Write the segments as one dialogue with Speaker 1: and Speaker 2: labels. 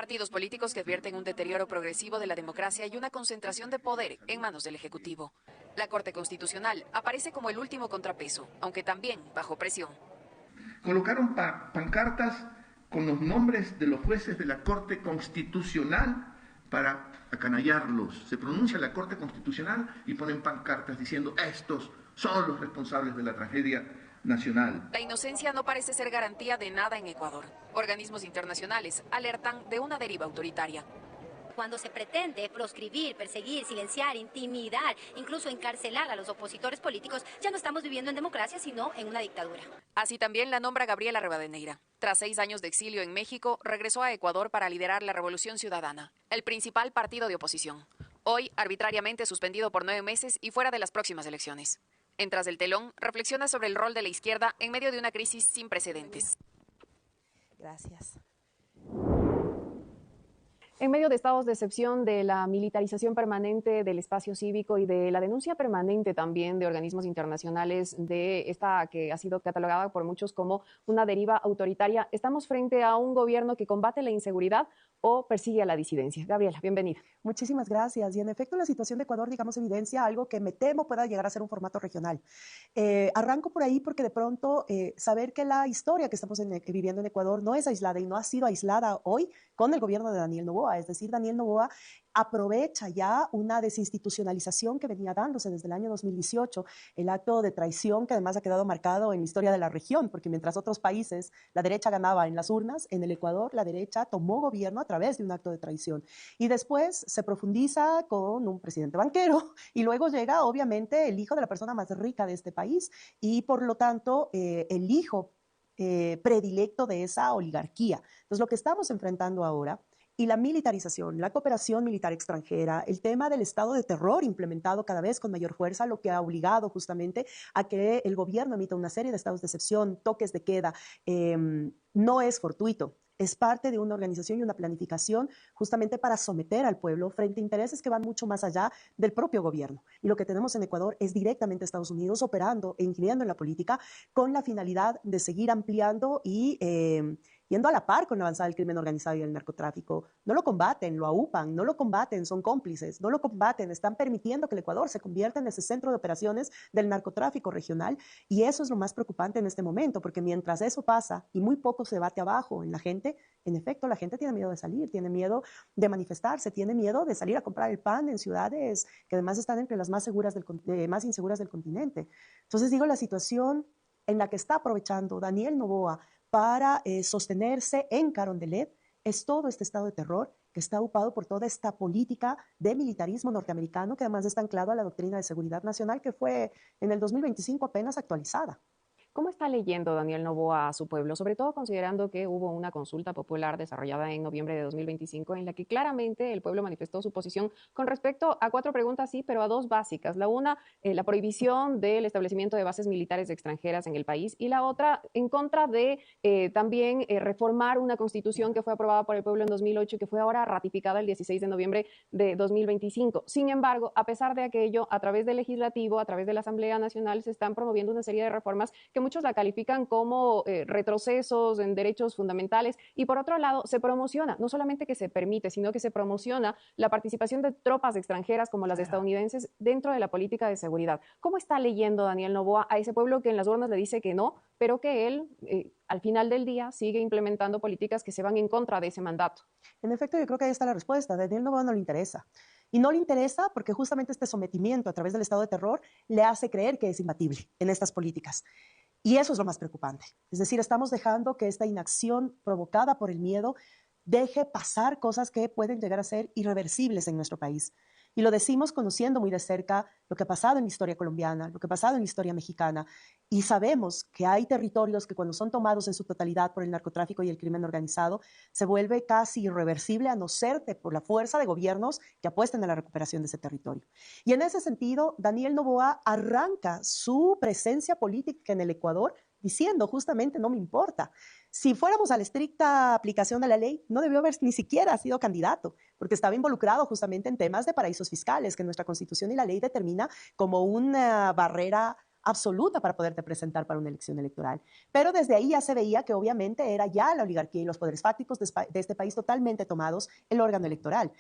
Speaker 1: Partidos políticos que advierten un deterioro progresivo de la democracia y una concentración de poder en manos del Ejecutivo. La Corte Constitucional aparece como el último contrapeso, aunque también bajo presión.
Speaker 2: Colocaron pancartas con los nombres de los jueces de la Corte Constitucional para acanallarlos. Se pronuncia la Corte Constitucional y ponen pancartas diciendo estos son los responsables de la tragedia nacional.
Speaker 1: La inocencia no parece ser garantía de nada en Ecuador. Organismos internacionales alertan de una deriva autoritaria.
Speaker 3: Cuando se pretende proscribir, perseguir, silenciar, intimidar, incluso encarcelar a los opositores políticos, ya no estamos viviendo en democracia, sino en una dictadura.
Speaker 1: Así también la nombra Gabriela Rivadeneira. Tras 6 años de exilio en México, regresó a Ecuador para liderar la Revolución Ciudadana, el principal partido de oposición. Hoy, arbitrariamente suspendido por 9 meses y fuera de las próximas elecciones. En Tras del Telón, reflexiona sobre el rol de la izquierda en medio de una crisis sin precedentes.
Speaker 4: Gracias.
Speaker 5: En medio de estados de excepción, de la militarización permanente del espacio cívico y de la denuncia permanente también de organismos internacionales de esta que ha sido catalogada por muchos como una deriva autoritaria, ¿estamos frente a un gobierno que combate la inseguridad o persigue a la disidencia? Gabriela, bienvenida.
Speaker 4: Muchísimas gracias. Y en efecto, la situación de Ecuador, digamos, evidencia algo que me temo pueda llegar a ser un formato regional. Arranco por ahí porque de pronto saber que la historia que estamos viviendo en Ecuador no es aislada y no ha sido aislada hoy con el gobierno de Daniel Noboa. Es decir, Daniel Noboa aprovecha ya una desinstitucionalización que venía dándose desde el año 2018, el acto de traición que además ha quedado marcado en la historia de la región, porque mientras otros países la derecha ganaba en las urnas, en el Ecuador la derecha tomó gobierno a través de un acto de traición. Y después se profundiza con un presidente banquero y luego llega obviamente el hijo de la persona más rica de este país y por lo tanto el hijo predilecto de esa oligarquía. Entonces lo que estamos enfrentando ahora y la militarización, la cooperación militar extranjera, el tema del estado de terror implementado cada vez con mayor fuerza, lo que ha obligado justamente a que el gobierno emita una serie de estados de excepción, toques de queda, no es fortuito. Es parte de una organización y una planificación justamente para someter al pueblo frente a intereses que van mucho más allá del propio gobierno. Y lo que tenemos en Ecuador es directamente Estados Unidos operando e ingiriendo en la política con la finalidad de seguir ampliando y yendo a la par con la avanzada del crimen organizado y el narcotráfico. No lo combaten, lo aupan, no lo combaten, son cómplices, no lo combaten, están permitiendo que el Ecuador se convierta en ese centro de operaciones del narcotráfico regional y eso es lo más preocupante en este momento, porque mientras eso pasa y muy poco se bate abajo en la gente, en efecto la gente tiene miedo de salir, tiene miedo de manifestarse, tiene miedo de salir a comprar el pan en ciudades que además están entre las más inseguras del continente. Entonces digo, la situación en la que está aprovechando Daniel Noboa para sostenerse en Carondelet es todo este estado de terror que está ocupado por toda esta política de militarismo norteamericano que además está anclado a la doctrina de seguridad nacional que fue en el 2025 apenas actualizada.
Speaker 5: ¿Cómo está leyendo Daniel Noboa a su pueblo? Sobre todo considerando que hubo una consulta popular desarrollada en noviembre de 2025 en la que claramente el pueblo manifestó su posición con respecto a 4 preguntas, sí, pero a 2 básicas. La una, la prohibición del establecimiento de bases militares extranjeras en el país y la otra, en contra de también reformar una constitución que fue aprobada por el pueblo en 2008 y que fue ahora ratificada el 16 de noviembre de 2025. Sin embargo, a pesar de aquello, a través del legislativo, a través de la Asamblea Nacional, se están promoviendo una serie de reformas que muchos la califican como retrocesos en derechos fundamentales y por otro lado se promociona, no solamente que se permite, sino que se promociona la participación de tropas extranjeras como las estadounidenses dentro de la política de seguridad. ¿Cómo está leyendo Daniel Noboa a ese pueblo que en las urnas le dice que no, pero que él al final del día sigue implementando políticas que se van en contra de ese mandato?
Speaker 4: En efecto, yo creo que ahí está la respuesta. A Daniel Noboa no le interesa. Y no le interesa porque justamente este sometimiento a través del estado de terror le hace creer que es imbatible en estas políticas. Y eso es lo más preocupante. Es decir, estamos dejando que esta inacción provocada por el miedo deje pasar cosas que pueden llegar a ser irreversibles en nuestro país. Y lo decimos conociendo muy de cerca lo que ha pasado en la historia colombiana, lo que ha pasado en la historia mexicana. Y sabemos que hay territorios que cuando son tomados en su totalidad por el narcotráfico y el crimen organizado, se vuelve casi irreversible a no ser por la fuerza de gobiernos que apuesten a la recuperación de ese territorio. Y en ese sentido, Daniel Noboa arranca su presencia política en el Ecuador diciendo justamente no me importa. Si fuéramos a la estricta aplicación de la ley, no debió haber ni siquiera sido candidato, porque estaba involucrado justamente en temas de paraísos fiscales, que nuestra Constitución y la ley determina como una barrera absoluta para poderte presentar para una elección electoral. Pero desde ahí ya se veía que obviamente era ya la oligarquía y los poderes fácticos de este país totalmente tomados el órgano electoral.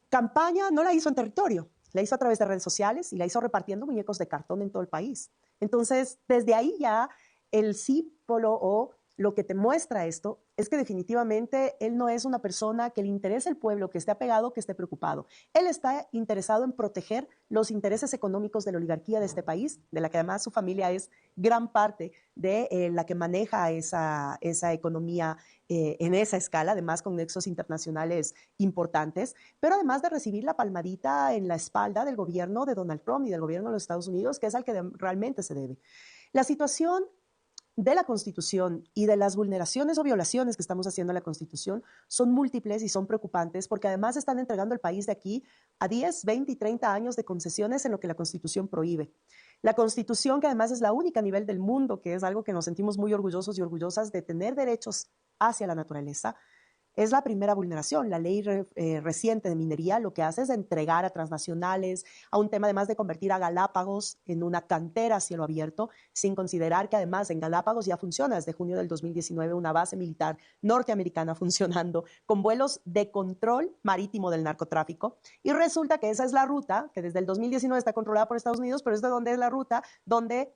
Speaker 4: Campaña no la hizo en territorio, la hizo a través de redes sociales y la hizo repartiendo muñecos de cartón en todo el país. Entonces, desde ahí ya el símbolo o lo que te muestra esto es que definitivamente él no es una persona que le interese el pueblo, que esté apegado, que esté preocupado. Él está interesado en proteger los intereses económicos de la oligarquía de este país, de la que además su familia es gran parte de la que maneja esa economía en esa escala, además con nexos internacionales importantes, pero además de recibir la palmadita en la espalda del gobierno de Donald Trump y del gobierno de los Estados Unidos, que es al que realmente se debe. La situación de la Constitución y de las vulneraciones o violaciones que estamos haciendo a la Constitución son múltiples y son preocupantes porque además están entregando el país de aquí a 10, 20 y 30 años de concesiones en lo que la Constitución prohíbe. La Constitución, que además es la única a nivel del mundo, que es algo que nos sentimos muy orgullosos y orgullosas de tener derechos hacia la naturaleza, es la primera vulneración. La ley reciente de minería lo que hace es entregar a transnacionales, a un tema además de convertir a Galápagos en una cantera a cielo abierto, sin considerar que además en Galápagos ya funciona desde junio del 2019 una base militar norteamericana funcionando con vuelos de control marítimo del narcotráfico. Y resulta que esa es la ruta que desde el 2019 está controlada por Estados Unidos, pero es de donde es la ruta donde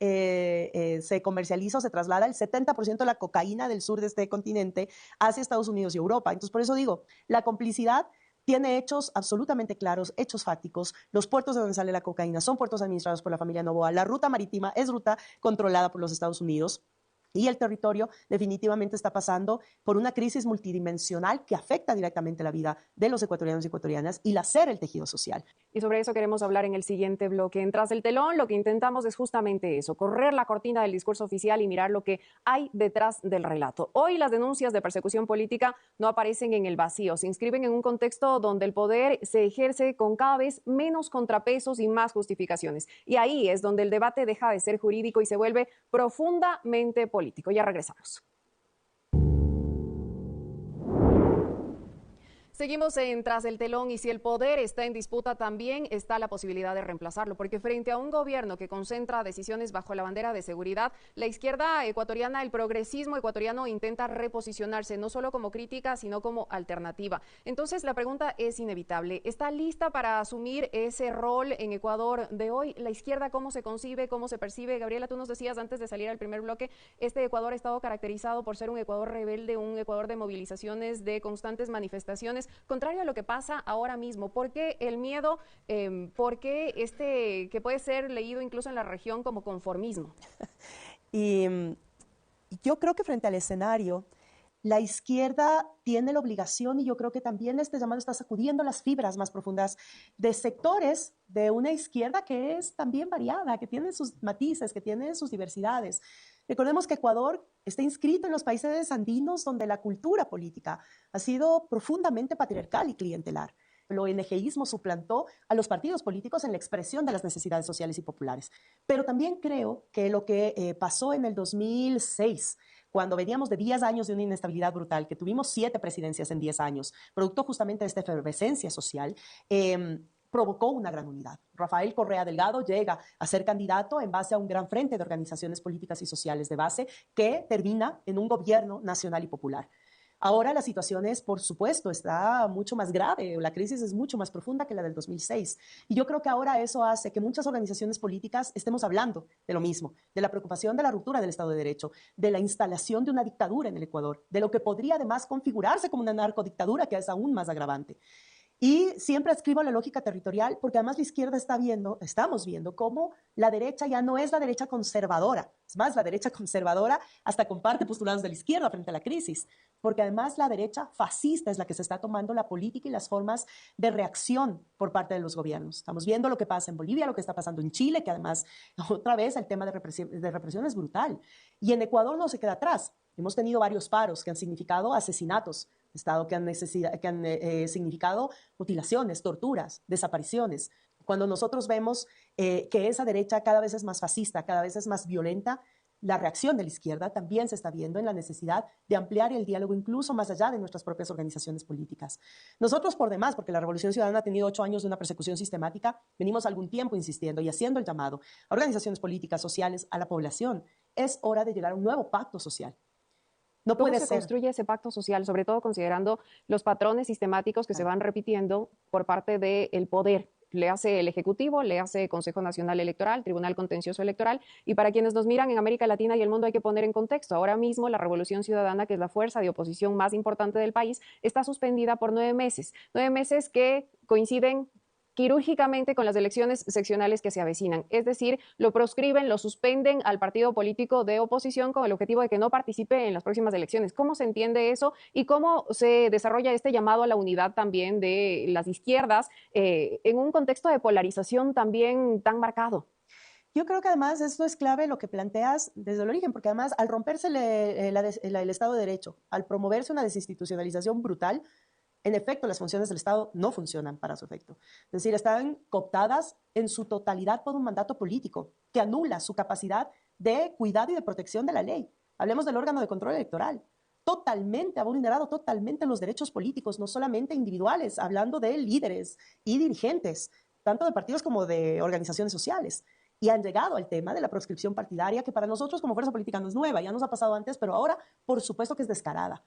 Speaker 4: se comercializa o se traslada el 70% de la cocaína del sur de este continente hacia Estados Unidos y Europa. Entonces, por eso digo, la complicidad tiene hechos absolutamente claros, hechos fácticos. Los puertos de donde sale la cocaína son puertos administrados por la familia Noboa. La ruta marítima es ruta controlada por los Estados Unidos. Y el territorio definitivamente está pasando por una crisis multidimensional que afecta directamente la vida de los ecuatorianos y ecuatorianas y lacer el tejido social.
Speaker 5: Y sobre eso queremos hablar en el siguiente bloque. En Tras el Telón, lo que intentamos es justamente eso, correr la cortina del discurso oficial y mirar lo que hay detrás del relato. Hoy las denuncias de persecución política no aparecen en el vacío, se inscriben en un contexto donde el poder se ejerce con cada vez menos contrapesos y más justificaciones. Y ahí es donde el debate deja de ser jurídico y se vuelve profundamente político. Ya regresamos. Seguimos en Tras el Telón y si el poder está en disputa también está la posibilidad de reemplazarlo, porque frente a un gobierno que concentra decisiones bajo la bandera de seguridad, la izquierda ecuatoriana, el progresismo ecuatoriano intenta reposicionarse no solo como crítica, sino como alternativa. Entonces la pregunta es inevitable, ¿está lista para asumir ese rol en Ecuador de hoy? ¿La izquierda cómo se concibe, cómo se percibe? Gabriela, tú nos decías antes de salir al primer bloque, este Ecuador ha estado caracterizado por ser un Ecuador rebelde, un Ecuador de movilizaciones, de constantes manifestaciones, contrario a lo que pasa ahora mismo. ¿Por qué el miedo? ¿Por qué que puede ser leído incluso en la región como conformismo?
Speaker 4: Y yo creo que frente al escenario, la izquierda tiene la obligación, y yo creo que también este llamado está sacudiendo las fibras más profundas de sectores de una izquierda que es también variada, que tiene sus matices, que tiene sus diversidades. Recordemos que Ecuador está inscrito en los países andinos donde la cultura política ha sido profundamente patriarcal y clientelar. El ONGismo suplantó a los partidos políticos en la expresión de las necesidades sociales y populares. Pero también creo que lo que pasó en el 2006, cuando veníamos de 10 años de una inestabilidad brutal, que tuvimos 7 presidencias en 10 años, producto justamente de esta efervescencia social, provocó una gran unidad. Rafael Correa Delgado llega a ser candidato en base a un gran frente de organizaciones políticas y sociales de base que termina en un gobierno nacional y popular. Ahora la situación es, por supuesto, está mucho más grave, la crisis es mucho más profunda que la del 2006. Y yo creo que ahora eso hace que muchas organizaciones políticas estemos hablando de lo mismo, de la preocupación de la ruptura del Estado de Derecho, de la instalación de una dictadura en el Ecuador, de lo que podría además configurarse como una narcodictadura que es aún más agravante. Y siempre adscribo la lógica territorial porque además la izquierda estamos viendo cómo la derecha ya no es la derecha conservadora. Es más, la derecha conservadora hasta comparte postulados de la izquierda frente a la crisis, porque además la derecha fascista es la que se está tomando la política y las formas de reacción por parte de los gobiernos. Estamos viendo lo que pasa en Bolivia, lo que está pasando en Chile, que además otra vez el tema de represión es brutal. Y en Ecuador no se queda atrás. Hemos tenido varios paros que han significado asesinatos, Estado que han significado mutilaciones, torturas, desapariciones. Cuando nosotros vemos que esa derecha cada vez es más fascista, cada vez es más violenta, la reacción de la izquierda también se está viendo en la necesidad de ampliar el diálogo incluso más allá de nuestras propias organizaciones políticas. Nosotros, por demás, porque la Revolución Ciudadana ha tenido 8 años de una persecución sistemática, venimos algún tiempo insistiendo y haciendo el llamado a organizaciones políticas, sociales, a la población. Es hora de llegar a un nuevo pacto social. No puede
Speaker 5: ¿Cómo se construye ese pacto social, sobre todo considerando los patrones sistemáticos que se van repitiendo por parte del poder? Le hace el Ejecutivo, le hace Consejo Nacional Electoral, Tribunal Contencioso Electoral, y para quienes nos miran en América Latina y el mundo hay que poner en contexto. Ahora mismo la Revolución Ciudadana, que es la fuerza de oposición más importante del país, está suspendida por 9 meses. 9 meses que coinciden quirúrgicamente con las elecciones seccionales que se avecinan. Es decir, lo proscriben, lo suspenden al partido político de oposición con el objetivo de que no participe en las próximas elecciones. ¿Cómo se entiende eso y cómo se desarrolla este llamado a la unidad también de las izquierdas en un contexto de polarización también tan marcado?
Speaker 4: Yo creo que además esto es clave lo que planteas desde el origen, porque además al romperse el Estado de Derecho, al promoverse una desinstitucionalización brutal, en efecto, las funciones del Estado no funcionan para su efecto. Es decir, están cooptadas en su totalidad por un mandato político que anula su capacidad de cuidado y de protección de la ley. Hablemos del órgano de control electoral. Totalmente, ha vulnerado totalmente los derechos políticos, no solamente individuales, hablando de líderes y dirigentes, tanto de partidos como de organizaciones sociales. Y han llegado al tema de la proscripción partidaria, que para nosotros como fuerza política no es nueva, ya nos ha pasado antes, pero ahora por supuesto que es descarada.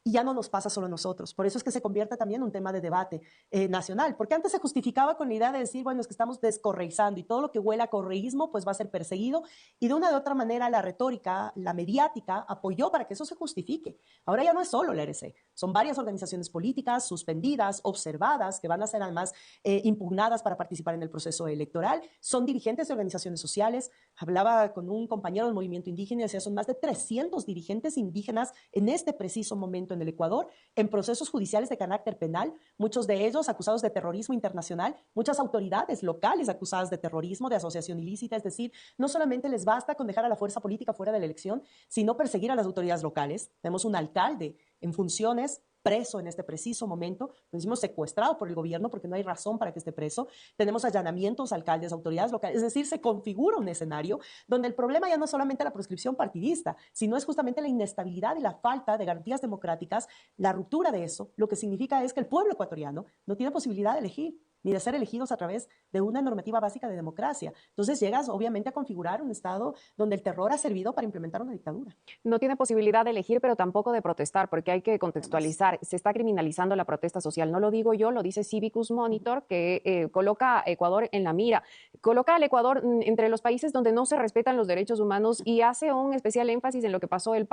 Speaker 4: Y ya no nos pasa solo a nosotros. Por eso es que se convierte también en un tema de debate nacional. Porque antes se justificaba con la idea de decir, bueno, es que estamos descorreizando y todo lo que huela a correísmo pues va a ser perseguido. Y de una u otra manera la retórica, la mediática, apoyó para que eso se justifique. Ahora ya no es solo la RC. Son varias organizaciones políticas suspendidas, observadas, que van a ser además impugnadas para participar en el proceso electoral. Son dirigentes de organizaciones sociales. Hablaba con un compañero del movimiento indígena y decía, son más de 300 dirigentes indígenas en este preciso momento en el Ecuador, en procesos judiciales de carácter penal, muchos de ellos acusados de terrorismo internacional, muchas autoridades locales acusadas de terrorismo, de asociación ilícita. Es decir, no solamente les basta con dejar a la fuerza política fuera de la elección, sino perseguir a las autoridades locales. Tenemos un alcalde en funciones preso en este preciso momento, lo decimos secuestrado por el gobierno porque no hay razón para que esté preso. Tenemos allanamientos a alcaldes, autoridades locales, es decir, se configura un escenario donde el problema ya no es solamente la proscripción partidista, sino es justamente la inestabilidad y la falta de garantías democráticas, la ruptura de eso. Lo que significa es que el pueblo ecuatoriano no tiene posibilidad de elegir, ni de ser elegidos a través de una normativa básica de democracia. Entonces llegas obviamente a configurar un Estado donde el terror ha servido para implementar una dictadura.
Speaker 5: No tiene posibilidad de elegir, pero tampoco de protestar, porque hay que contextualizar. Se está criminalizando la protesta social. No lo digo yo, lo dice Civicus Monitor, que coloca a Ecuador en la mira. Coloca al Ecuador entre los países donde no se respetan los derechos humanos y hace un especial énfasis en lo que pasó en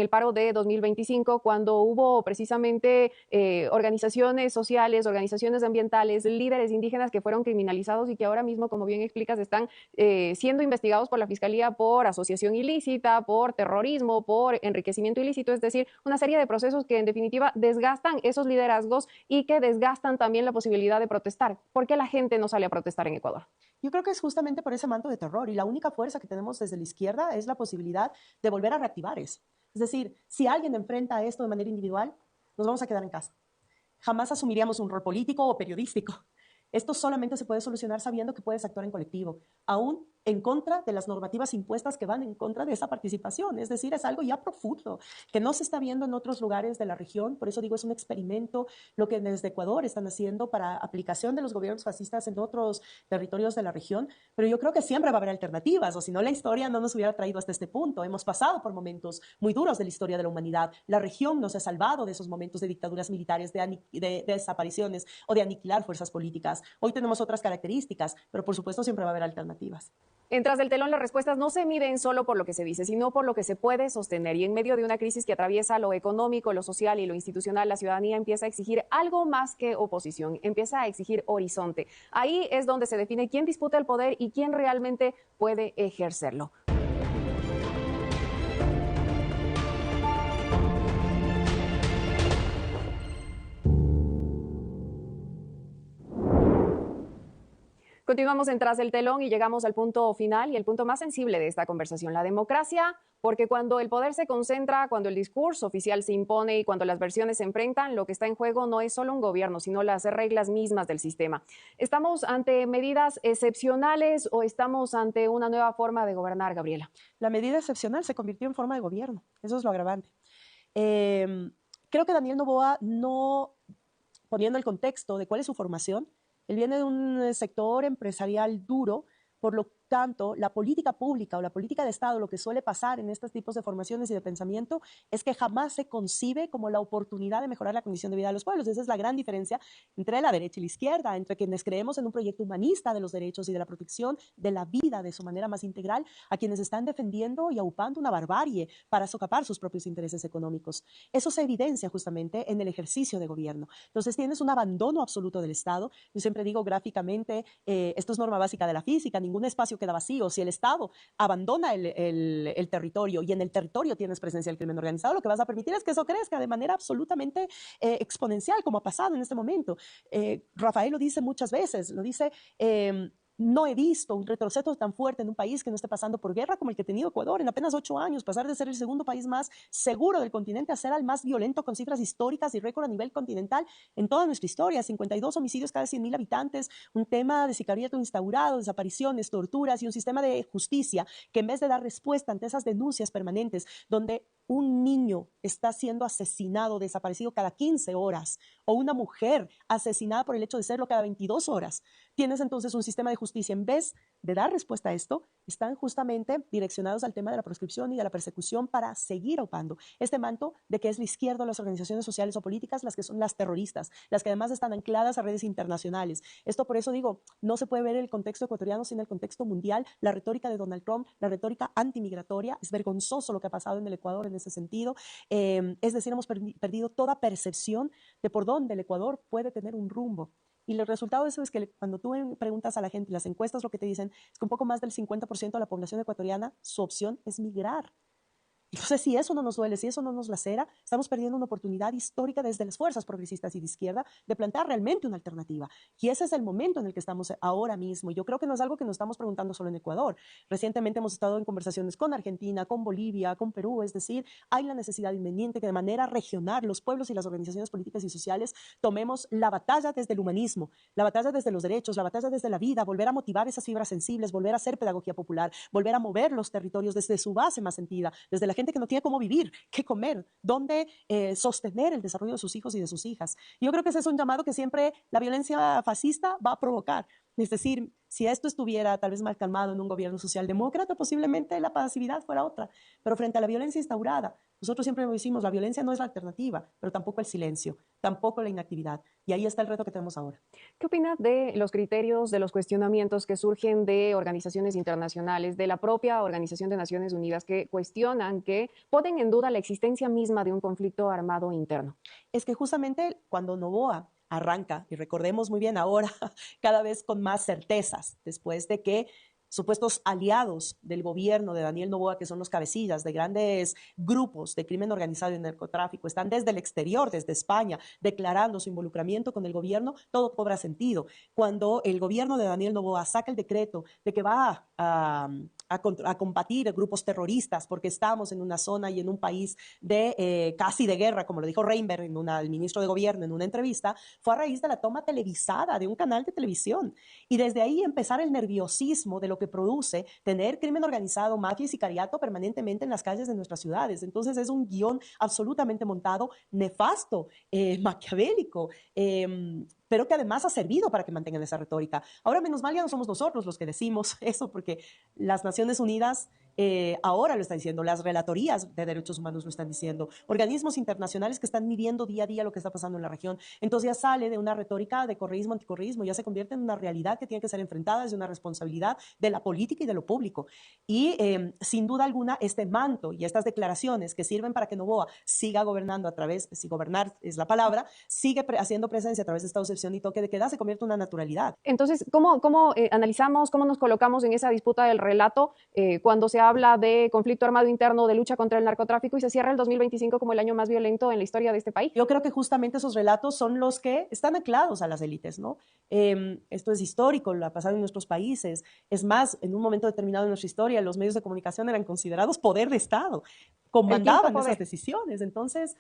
Speaker 5: el paro de 2025, cuando hubo precisamente organizaciones sociales, organizaciones ambientales, líderes indígenas que fueron criminalizados y que ahora mismo, como bien explicas, están siendo investigados por la Fiscalía por asociación ilícita, por terrorismo, por enriquecimiento ilícito, es decir, una serie de procesos que en definitiva desgastan esos liderazgos y que desgastan también la posibilidad de protestar. ¿Por qué la gente no sale a protestar en Ecuador?
Speaker 4: Yo creo que es justamente por ese manto de terror y la única fuerza que tenemos desde la izquierda es la posibilidad de volver a reactivar eso. Es decir, si alguien enfrenta esto de manera individual, nos vamos a quedar en casa. Jamás asumiríamos un rol político o periodístico. Esto solamente se puede solucionar sabiendo que puedes actuar en colectivo, aún en contra de las normativas impuestas que van en contra de esa participación. Es decir, es algo ya profundo, que no se está viendo en otros lugares de la región. Por eso digo, es un experimento lo que desde Ecuador están haciendo para aplicación de los gobiernos fascistas en otros territorios de la región. Pero yo creo que siempre va a haber alternativas, o si no, la historia no nos hubiera traído hasta este punto. Hemos pasado por momentos muy duros de la historia de la humanidad. La región nos ha salvado de esos momentos de dictaduras militares, de desapariciones o de aniquilar fuerzas políticas. Hoy tenemos otras características, pero por supuesto siempre va a haber alternativas.
Speaker 5: En Tras del Telón, las respuestas no se miden solo por lo que se dice, sino por lo que se puede sostener. Y en medio de una crisis que atraviesa lo económico, lo social y lo institucional, la ciudadanía empieza a exigir algo más que oposición, empieza a exigir horizonte. Ahí es donde se define quién disputa el poder y quién realmente puede ejercerlo. Continuamos en Tras el Telón y llegamos al punto final y el punto más sensible de esta conversación, la democracia, porque cuando el poder se concentra, cuando el discurso oficial se impone y cuando las versiones se enfrentan, lo que está en juego no es solo un gobierno, sino las reglas mismas del sistema. ¿Estamos ante medidas excepcionales o estamos ante una nueva forma de gobernar, Gabriela?
Speaker 4: La medida excepcional se convirtió en forma de gobierno, eso es lo agravante. Creo que Daniel Noboa, no poniendo el contexto de cuál es su formación, él viene de un sector empresarial duro, por lo tanto, la política pública o la política de Estado, lo que suele pasar en estos tipos de formaciones y de pensamiento es que jamás se concibe como la oportunidad de mejorar la condición de vida de los pueblos. Esa es la gran diferencia entre la derecha y la izquierda, entre quienes creemos en un proyecto humanista de los derechos y de la protección de la vida de su manera más integral, a quienes están defendiendo y aupando una barbarie para socapar sus propios intereses económicos. Eso se evidencia justamente en el ejercicio de gobierno. Entonces tienes un abandono absoluto del Estado. Yo siempre digo gráficamente, esto es norma básica de la física, ningún espacio queda vacío. Si el Estado abandona el territorio y en el territorio tienes presencia del crimen organizado, lo que vas a permitir es que eso crezca de manera absolutamente exponencial, como ha pasado en este momento. Rafael lo dice muchas veces, lo dice... No he visto un retroceso tan fuerte en un país que no esté pasando por guerra como el que ha tenido Ecuador en apenas 8 años, pasar de ser el segundo país más seguro del continente a ser el más violento con cifras históricas y récord a nivel continental en toda nuestra historia, 52 homicidios cada 100.000 habitantes, un tema de sicariato instaurado, desapariciones, torturas y un sistema de justicia que en vez de dar respuesta ante esas denuncias permanentes, donde un niño está siendo asesinado, desaparecido cada 15 horas, o una mujer asesinada por el hecho de serlo cada 22 horas, tienes entonces un sistema de justicia. En vez de dar respuesta a esto, están justamente direccionados al tema de la proscripción y de la persecución para seguir aupando este manto de que es la izquierda o las organizaciones sociales o políticas las que son las terroristas, las que además están ancladas a redes internacionales. Esto, por eso digo, no se puede ver el contexto ecuatoriano sin el contexto mundial. La retórica de Donald Trump, la retórica antimigratoria, es vergonzoso lo que ha pasado en el Ecuador en ese sentido. Es decir, hemos perdido toda percepción de por dónde el Ecuador puede tener un rumbo. Y el resultado de eso es que cuando tú preguntas a la gente, las encuestas lo que te dicen es que un poco más del 50% de la población ecuatoriana, su opción es migrar. Entonces, si eso no nos duele, si eso no nos lacera, estamos perdiendo una oportunidad histórica desde las fuerzas progresistas y de izquierda de plantear realmente una alternativa. Y ese es el momento en el que estamos ahora mismo. Yo creo que no es algo que nos estamos preguntando solo en Ecuador. Recientemente hemos estado en conversaciones con Argentina, con Bolivia, con Perú. Es decir, hay la necesidad inminente que de manera regional los pueblos y las organizaciones políticas y sociales tomemos la batalla desde el humanismo, la batalla desde los derechos, la batalla desde la vida, volver a motivar esas fibras sensibles, volver a hacer pedagogía popular, volver a mover los territorios desde su base más sentida, desde la gente que no tiene cómo vivir, qué comer, dónde sostener el desarrollo de sus hijos y de sus hijas. Yo creo que ese es un llamado que siempre la violencia fascista va a provocar. Es decir, si esto estuviera tal vez mal calmado en un gobierno socialdemócrata, posiblemente la pasividad fuera otra. Pero frente a la violencia instaurada, nosotros siempre lo decimos, la violencia no es la alternativa, pero tampoco el silencio, tampoco la inactividad. Y ahí está el reto que tenemos ahora.
Speaker 5: ¿Qué opina de los criterios, de los cuestionamientos que surgen de organizaciones internacionales, de la propia Organización de Naciones Unidas, que cuestionan, que ponen en duda la existencia misma de un conflicto armado interno?
Speaker 4: Es que justamente cuando Noboa arranca, y recordemos muy bien ahora, cada vez con más certezas, después de que supuestos aliados del gobierno de Daniel Noboa, que son los cabecillas de grandes grupos de crimen organizado y narcotráfico, están desde el exterior, desde España, declarando su involucramiento con el gobierno, todo cobra sentido. Cuando el gobierno de Daniel Noboa saca el decreto de que va a combatir grupos terroristas porque estamos en una zona y en un país de casi de guerra, como lo dijo Reinberg, el ministro de gobierno, en una entrevista, fue a raíz de la toma televisada de un canal de televisión. Y desde ahí empezar el nerviosismo de lo que produce tener crimen organizado, mafia y sicariato permanentemente en las calles de nuestras ciudades. Entonces es un guión absolutamente montado, nefasto, maquiavélico, pero que además ha servido para que mantengan esa retórica. Ahora, menos mal, ya no somos nosotros los que decimos eso, porque las Naciones Unidas ahora lo están diciendo, las relatorías de derechos humanos lo están diciendo, organismos internacionales que están midiendo día a día lo que está pasando en la región. Entonces ya sale de una retórica de correísmo, anticorreísmo, ya se convierte en una realidad que tiene que ser enfrentada desde una responsabilidad de la política y de lo público. Y sin duda alguna, este manto y estas declaraciones que sirven para que Noboa siga gobernando a través, si gobernar es la palabra, sigue haciendo presencia a través de esta excepción y toque de queda, se convierte en una naturalidad.
Speaker 5: Entonces, ¿cómo analizamos, cómo nos colocamos en esa disputa del relato cuando se se habla de conflicto armado interno, de lucha contra el narcotráfico y se cierra el 2025 como el año más violento en la historia de este país.
Speaker 4: Yo creo que justamente esos relatos son los que están anclados a las élites, ¿no? Esto es histórico, lo ha pasado en nuestros países. Es más, en un momento determinado de nuestra historia, los medios de comunicación eran considerados poder de Estado, comandaban esas decisiones. Entonces,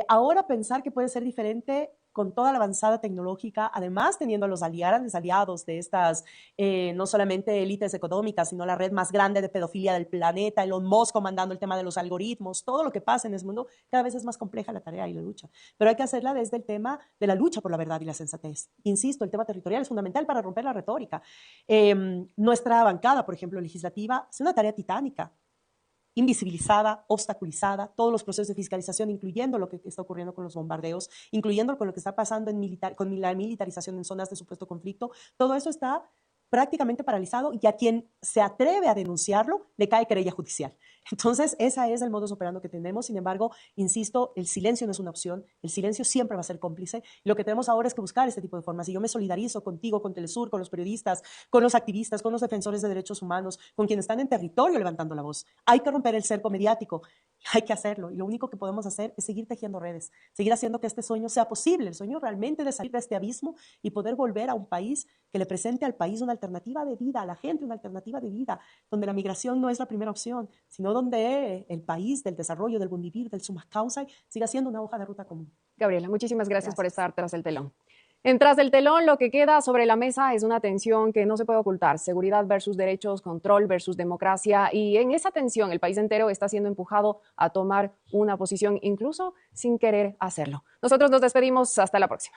Speaker 4: ahora pensar que puede ser diferente con toda la avanzada tecnológica, además teniendo a los grandes aliados de estas, no solamente élites económicas, sino la red más grande de pedofilia del planeta, Elon Musk comandando el tema de los algoritmos, todo lo que pasa en ese mundo, cada vez es más compleja la tarea y la lucha. Pero hay que hacerla desde el tema de la lucha por la verdad y la sensatez. Insisto, el tema territorial es fundamental para romper la retórica. Nuestra bancada, por ejemplo, legislativa, es una tarea titánica, invisibilizada, obstaculizada, todos los procesos de fiscalización, incluyendo lo que está ocurriendo con los bombardeos, incluyendo con lo que está pasando con la militarización en zonas de supuesto conflicto, todo eso está prácticamente paralizado y a quien se atreve a denunciarlo le cae querella judicial. Entonces, ese es el modus operandi que tenemos. Sin embargo, insisto, el silencio no es una opción, el silencio siempre va a ser cómplice. Y lo que tenemos ahora es que buscar este tipo de formas. Y yo me solidarizo contigo, con Telesur, con los periodistas, con los activistas, con los defensores de derechos humanos, con quienes están en territorio levantando la voz. Hay que romper el cerco mediático, hay que hacerlo. Y lo único que podemos hacer es seguir tejiendo redes, seguir haciendo que este sueño sea posible, el sueño realmente de salir de este abismo y poder volver a un país que le presente al país una alternativa de vida, a la gente una alternativa de vida, donde la migración no es la primera opción, sino donde el país del desarrollo, del buen vivir, del summa causa, siga siendo una hoja de ruta común.
Speaker 5: Gabriela, muchísimas gracias por estar tras el telón. En Tras del Telón, lo que queda sobre la mesa es una tensión que no se puede ocultar: seguridad versus derechos, control versus democracia, y en esa tensión el país entero está siendo empujado a tomar una posición, incluso sin querer hacerlo. Nosotros nos despedimos, hasta la próxima.